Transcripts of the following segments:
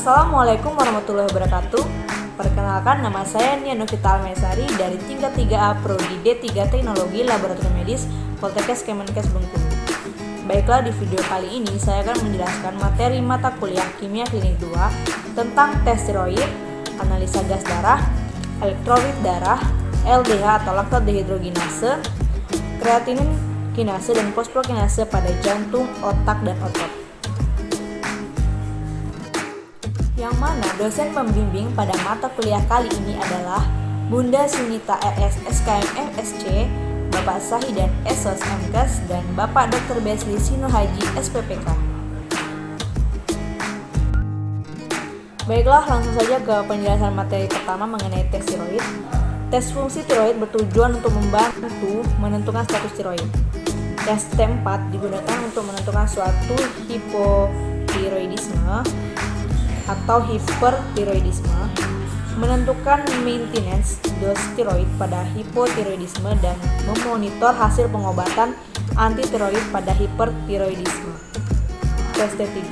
Assalamualaikum warahmatullahi wabarakatuh. Perkenalkan, nama saya Nia Novita Almesari dari tingkat 3A Prodi D3 Teknologi Laboratorium Medis Poltekkes Kemenkes Bengkulu. Baiklah, di video kali ini saya akan menjelaskan materi mata kuliah Kimia Klinik 2 tentang tes tiroid, analisa gas darah, elektrolit darah, LDH atau laktat dehidrogenase, kreatinin kinase dan fosfokinase pada jantung, otak, dan otot. Yang mana dosen pembimbing pada mata kuliah kali ini adalah Bunda Sunita RS SKM MSc, Bapak Sahidan SOS MKes, dan Bapak Dr. Besli Sino Haji SPPK. Baiklah, langsung saja ke penjelasan materi pertama mengenai tes tiroid. Tes fungsi tiroid bertujuan untuk membantu menentukan status tiroid. Tes T4 digunakan untuk menentukan suatu hipotiroidisme atau hipertiroidisme, menentukan maintenance dose tiroid pada hipotiroidisme, dan memonitor hasil pengobatan antitiroid pada hipertiroidisme. Tes T3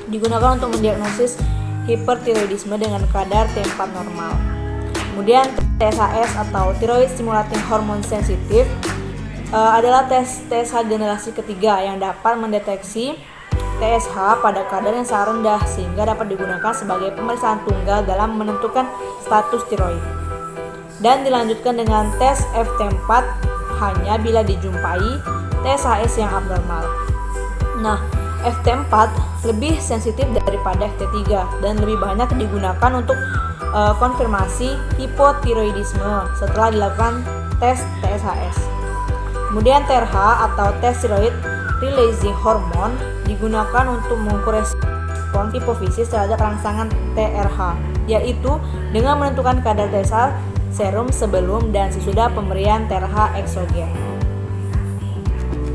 digunakan untuk mendiagnosis hipertiroidisme dengan kadar T4 normal. Kemudian TSHS atau Thyroid Stimulating Hormone Sensitive adalah tes TSH generasi ketiga yang dapat mendeteksi TSH pada kadar yang sangat rendah sehingga dapat digunakan sebagai pemeriksaan tunggal dalam menentukan status tiroid. Dan dilanjutkan dengan tes FT4 hanya bila dijumpai TSHS yang abnormal. Nah, FT4 lebih sensitif daripada FT3 dan lebih banyak digunakan untuk konfirmasi hipotiroidisme setelah dilakukan tes TSHS. Kemudian TRH atau tes thyroid releasing hormone digunakan untuk mengukur respon hipofisis terhadap rangsangan TRH, yaitu dengan menentukan kadar TSH serum sebelum dan sesudah pemberian TRH eksogen.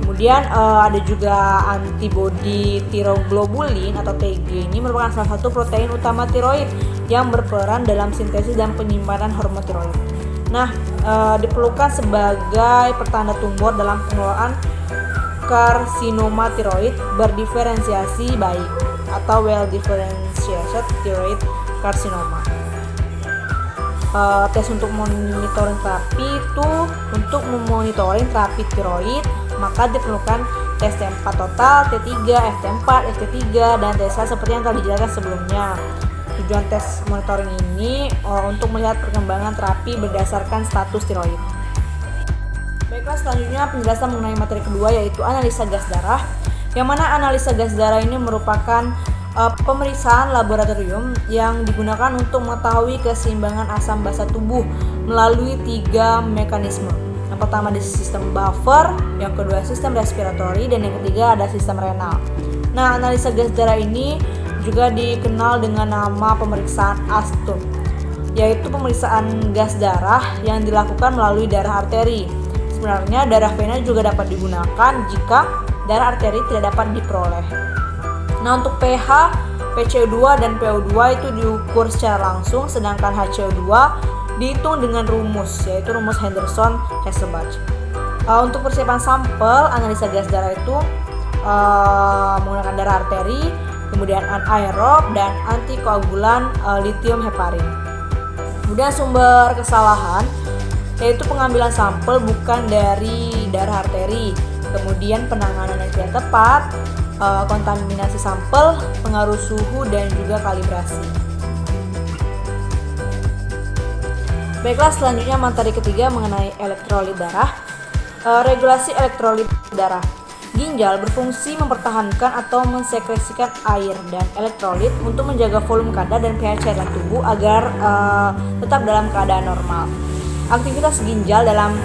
Kemudian ada juga antibodi tiroglobulin atau TG. Ini merupakan salah satu protein utama tiroid yang berperan dalam sintesis dan penyimpanan hormon tiroid. Nah, diperlukan sebagai pertanda tumor dalam pengelolaan karsinoma tiroid berdiferensiasi baik atau well differentiated thyroid carcinoma. Tes untuk monitoring terapi itu untuk memonitoring terapi tiroid, maka diperlukan tes T4 total, T3, FT4, FT3, dan TSH seperti yang telah dijelaskan sebelumnya. Tujuan tes monitoring ini untuk melihat perkembangan terapi berdasarkan status tiroid. Baiklah, selanjutnya penjelasan mengenai materi kedua yaitu analisa gas darah. Yang mana analisa gas darah ini merupakan pemeriksaan laboratorium yang digunakan untuk mengetahui keseimbangan asam basa tubuh melalui 3 mekanisme. Yang pertama di sistem buffer, yang kedua sistem respiratori, dan yang ketiga ada sistem renal. Nah, analisa gas darah ini juga dikenal dengan nama pemeriksaan ASTUM, yaitu pemeriksaan gas darah yang dilakukan melalui darah arteri. Sebenarnya darah vena juga dapat digunakan jika darah arteri tidak dapat diperoleh. Nah, untuk pH, PCO2 dan PO2 itu diukur secara langsung, sedangkan HCO2 dihitung dengan rumus, yaitu rumus Henderson-Hasselbalch. Untuk persiapan sampel analisa gas darah itu menggunakan darah arteri, kemudian anaerob dan antikoagulan lithium heparin. Kemudian sumber kesalahan yaitu pengambilan sampel bukan dari darah arteri, kemudian penanganan yang tidak tepat, kontaminasi sampel, pengaruh suhu, dan juga kalibrasi. Baiklah, selanjutnya materi ketiga mengenai elektrolit darah. Regulasi elektrolit darah. Ginjal berfungsi mempertahankan atau mensekresikan air dan elektrolit untuk menjaga volume kadar dan pH cairan tubuh agar tetap dalam keadaan normal. Aktivitas ginjal dalam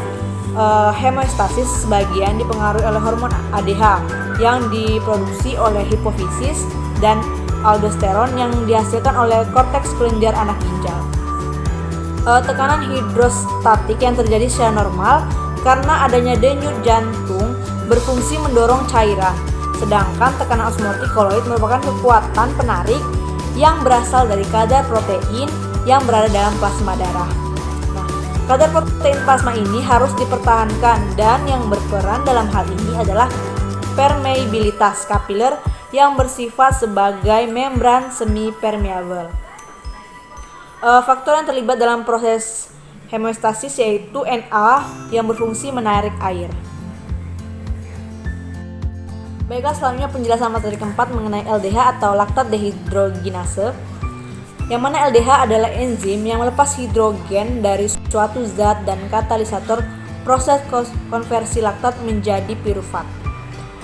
hemostasis sebagian dipengaruhi oleh hormon ADH yang diproduksi oleh hipofisis dan aldosteron yang dihasilkan oleh korteks kelenjar anak ginjal. Tekanan hidrostatik yang terjadi secara normal karena adanya denyut jantung berfungsi mendorong cairan, sedangkan tekanan osmotik koloid merupakan kekuatan penarik yang berasal dari kadar protein yang berada dalam plasma darah. Nah, kadar protein plasma ini harus dipertahankan dan yang berperan dalam hal ini adalah permeabilitas kapiler yang bersifat sebagai membran semi permeabel. Faktor yang terlibat dalam proses hemostasis yaitu Na yang berfungsi menarik air. Baiklah, selanjutnya penjelasan materi keempat mengenai LDH atau laktat dehidrogenase, yang mana LDH adalah enzim yang melepas hidrogen dari suatu zat dan katalisator proses konversi laktat menjadi pirufat.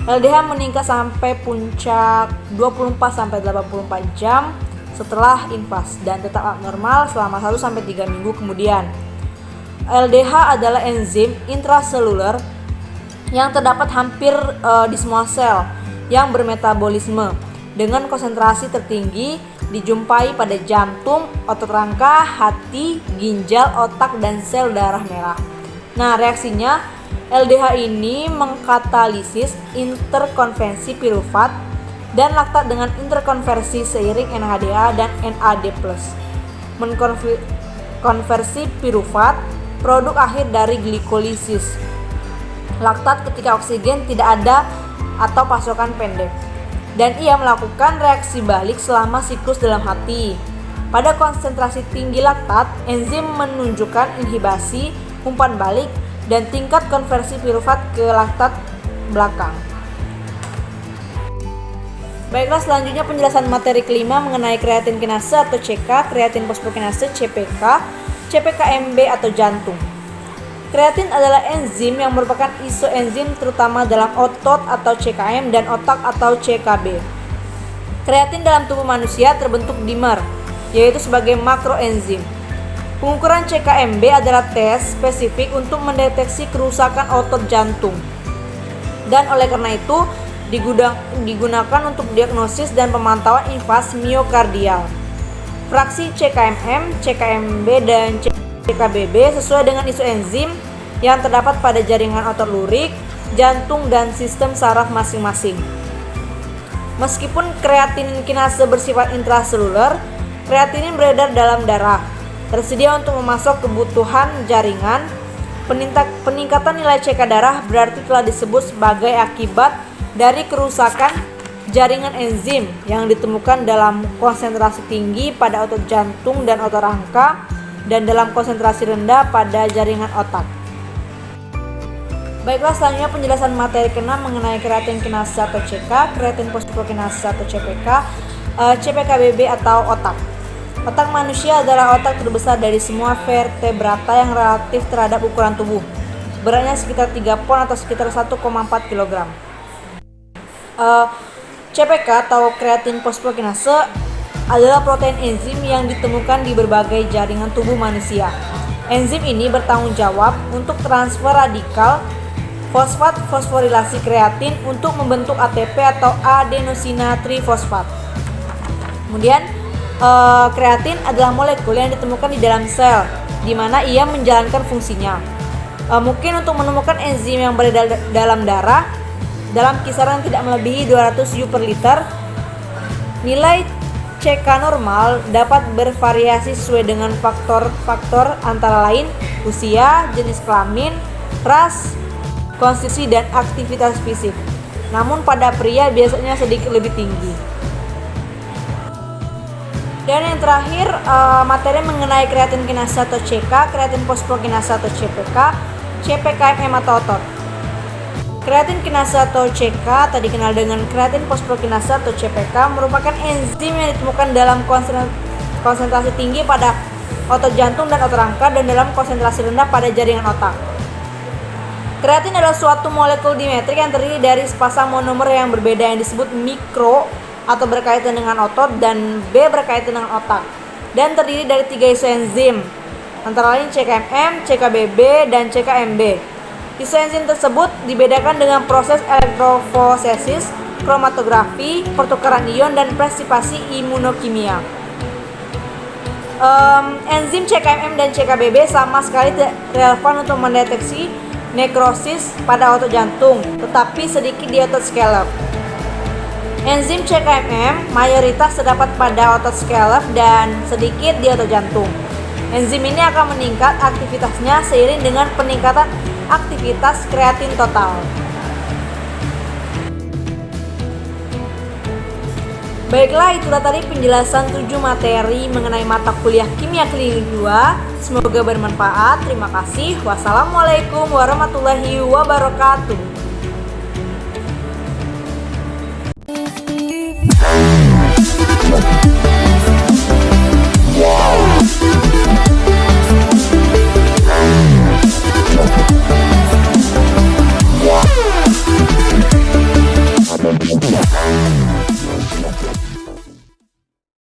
LDH meningkat sampai puncak 24-84 jam setelah infas dan tetap abnormal selama 1-3 minggu kemudian. LDH adalah enzim intraseluler yang terdapat hampir di semua sel yang bermetabolisme dengan konsentrasi tertinggi dijumpai pada jantung, otot rangka, hati, ginjal, otak, dan sel darah merah. Nah, reaksinya LDH ini mengkatalisis interkonversi pirufat dan laktat dengan interkonversi seiring NADH dan NAD+. Konversi pirufat produk akhir dari glikolisis laktat ketika oksigen tidak ada atau pasokan pendek, dan ia melakukan reaksi balik selama siklus dalam hati. Pada konsentrasi tinggi laktat, enzim menunjukkan inhibisi umpan balik dan tingkat konversi pirufat ke laktat belakang. Baiklah, selanjutnya penjelasan materi kelima mengenai kreatin kinase atau CK, kreatin fosfokinase CPK, CPKMB atau jantung. Kreatin adalah enzim yang merupakan isoenzim terutama dalam otot atau CKM dan otak atau CKB. Kreatin dalam tubuh manusia terbentuk dimer, yaitu sebagai makroenzim. Pengukuran CKMB adalah tes spesifik untuk mendeteksi kerusakan otot jantung, dan oleh karena itu digunakan untuk diagnosis dan pemantauan infas miokardial. Fraksi CKMM, CKMB, dan CKBB sesuai dengan isoenzim yang terdapat pada jaringan otot lurik, jantung, dan sistem saraf masing-masing. Meskipun kreatinin kinase bersifat intraseluler, kreatinin beredar dalam darah, tersedia untuk memasok kebutuhan jaringan. Peningkatan nilai CK darah berarti telah disebut sebagai akibat dari kerusakan jaringan enzim yang ditemukan dalam konsentrasi tinggi pada otot jantung dan otot rangka dan dalam konsentrasi rendah pada jaringan otak. Baiklah, selanjutnya penjelasan materi ke-6 mengenai kreatin kinase atau CK, kreatin fosfokinase atau CPK, CPKBB atau otak. Otak manusia adalah otak terbesar dari semua vertebrata yang relatif terhadap ukuran tubuh. Beratnya sekitar 3 pon atau sekitar 1,4 kg. CPK atau kreatin fosfokinase adalah protein enzim yang ditemukan di berbagai jaringan tubuh manusia. Enzim ini bertanggung jawab untuk transfer radikal fosfat fosforilasi kreatin untuk membentuk ATP atau adenosina trifosfat. Kemudian kreatin adalah molekul yang ditemukan di dalam sel, di mana ia menjalankan fungsinya. Mungkin untuk menemukan enzim yang beredar dalam darah dalam kisaran tidak melebihi 200 U per liter. Nilai CK normal dapat bervariasi sesuai dengan faktor-faktor antara lain usia, jenis kelamin, ras, konstitusi, dan aktivitas fisik. Namun pada pria biasanya sedikit lebih tinggi. Dan yang terakhir, materi mengenai kreatin kinase atau CK, kreatin fosfokinase atau CPK, CPKMM atau otot. Kreatin kinase atau CK, tadi dikenal dengan kreatin fosfokinase atau CPK, merupakan enzim yang ditemukan dalam konsentrasi tinggi pada otot jantung dan otot rangka dan dalam konsentrasi rendah pada jaringan otak. Kreatin adalah suatu molekul dimetrik yang terdiri dari sepasang monomer yang berbeda yang disebut mikro atau berkaitan dengan otot dan B berkaitan dengan otak, dan terdiri dari 3 isoenzim antara lain CKMM, CKBB, dan CKMB. Isoenzim tersebut dibedakan dengan proses elektroforesis, kromatografi, pertukaran ion, dan presipasi imunokimia. Enzim CKMM dan CKBB sama sekali tidak relevan untuk mendeteksi nekrosis pada otot jantung, tetapi sedikit di otot scalp. Enzim CKMM mayoritas terdapat pada otot scalp dan sedikit di otot jantung. Enzim ini akan meningkat aktivitasnya seiring dengan peningkatan aktivitas kreatin total. Baiklah, itulah tadi penjelasan 7 materi mengenai mata kuliah Kimia Klinik 2. Semoga bermanfaat. Terima kasih. Wassalamualaikum warahmatullahi wabarakatuh.